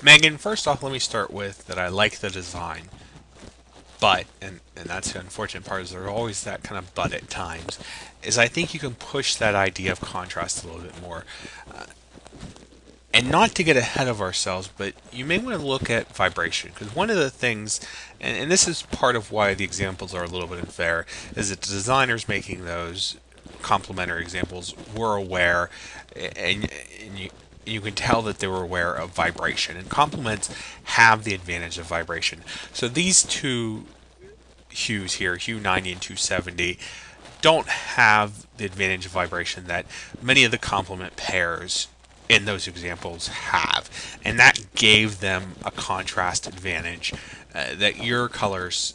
Megan, first off, let me start with that I like the design, but, and that's the unfortunate part, is there's always that kind of but at times, is I think you can push that idea of contrast a little bit more. And not to get ahead of ourselves, but you may want to look at vibration, because one of the things, and this is part of why the examples are a little bit unfair, is that the designers making those complementary examples were aware, and you can tell that they were aware of vibration, and complements have the advantage of vibration. So these two hues here, Hue 90 and 270, don't have the advantage of vibration that many of the complement pairs in those examples have. And that gave them a contrast advantage that your colors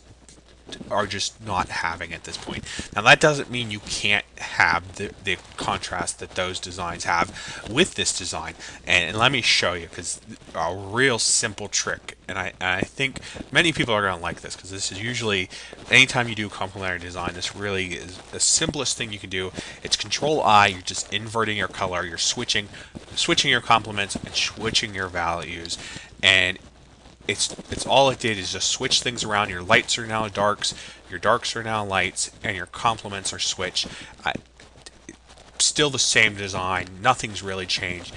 are just not having at this point. Now, that doesn't mean you can't have the contrast that those designs have with this design. And let me show you, because a real simple trick, and I think many people are going to like this, because this is usually, anytime you do complementary design, this really is the simplest thing you can do. It's Control I, you're just inverting your color, you're switching your complements and switching your values, and it's all it did is just switch things around. Your lights are now darks, your darks are now lights, and your complements are switched. Still the same design, nothing's really changed.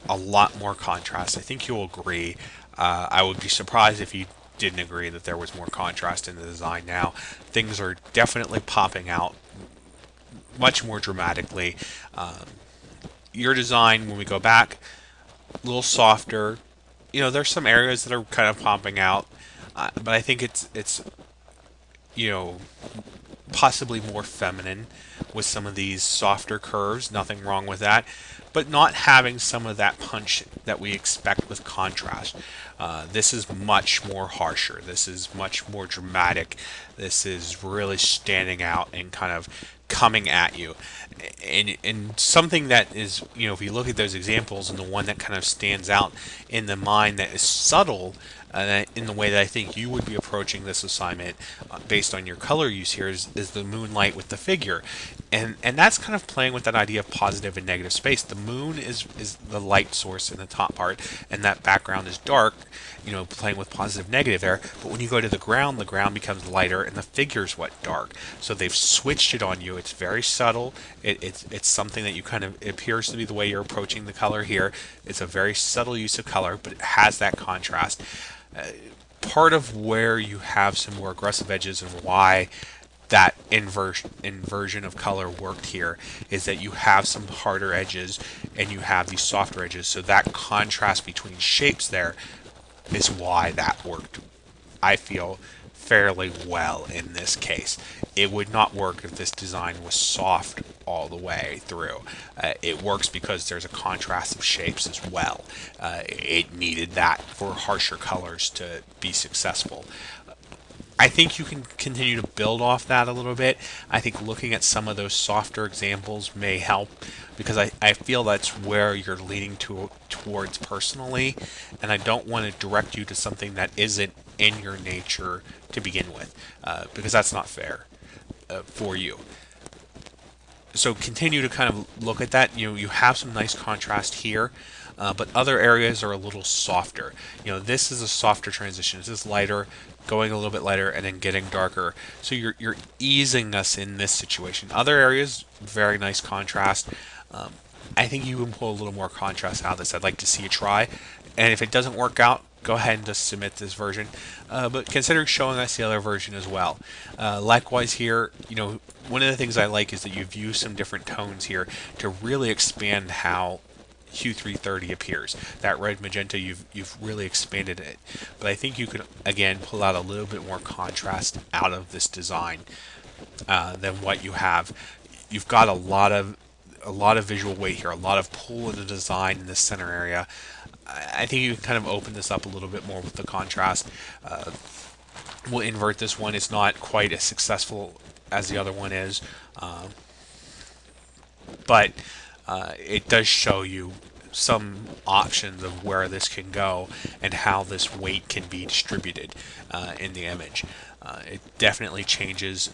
A lot more contrast. I think you'll agree. I would be surprised if you didn't agree that there was more contrast in the design now. Things are definitely popping out much more dramatically. Your design, when we go back, a little softer. There's some areas that are kind of popping out, but I think it's you know possibly more feminine with some of these softer curves. Nothing wrong with that, but not having some of that punch that we expect with contrast. This is much more harsher. This is much more dramatic. This is really standing out and kind of coming at you. And something that is, if you look at those examples, and the one that kind of stands out in the mind that is subtle, in the way that I think you would be approaching this assignment based on your color use here, is the moonlight with the figure. And that's kind of playing with that idea of positive and negative space. The moon is the light source in the top part, and that background is dark, playing with positive negative there. But when you go to the ground becomes lighter, and the figure's what dark. So they've switched it on you. It's very subtle. It's something that you kind of, it appears to be the way you're approaching the color here. It's a very subtle use of color, but it has that contrast. Part of where you have some more aggressive edges and why that inversion of color worked here is that you have some harder edges and you have these softer edges. So that contrast between shapes there is why that worked, I feel, fairly well in this case. It would not work if this design was soft all the way through. It works because there's a contrast of shapes as well. It needed that for harsher colors to be successful. I think you can continue to build off that a little bit. I think looking at some of those softer examples may help, because I feel that's where you're leaning towards personally, and I don't want to direct you to something that isn't in your nature to begin with, because that's not fair for you. So continue to kind of look at that. You have some nice contrast here, but other areas are a little softer. This is a softer transition. This is lighter, going a little bit lighter, and then getting darker. So you're easing us in this situation. Other areas, very nice contrast. I think you can pull a little more contrast out of this. I'd like to see you try, and if it doesn't work out, go ahead and just submit this version. But consider showing us the other version as well. Likewise here, one of the things I like is that you've used some different tones here to really expand how Hue 330 appears. That red magenta, you've really expanded it. But I think you could, again, pull out a little bit more contrast out of this design than what you have. You've got a lot of visual weight here, a lot of pull in the design in this center area. I think you can kind of open this up a little bit more with the contrast. We'll invert this one. It's not quite as successful as the other one is, but it does show you some options of where this can go and how this weight can be distributed in the image. It definitely changes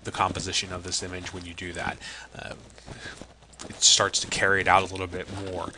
the composition of this image when you do that. It starts to carry it out a little bit more.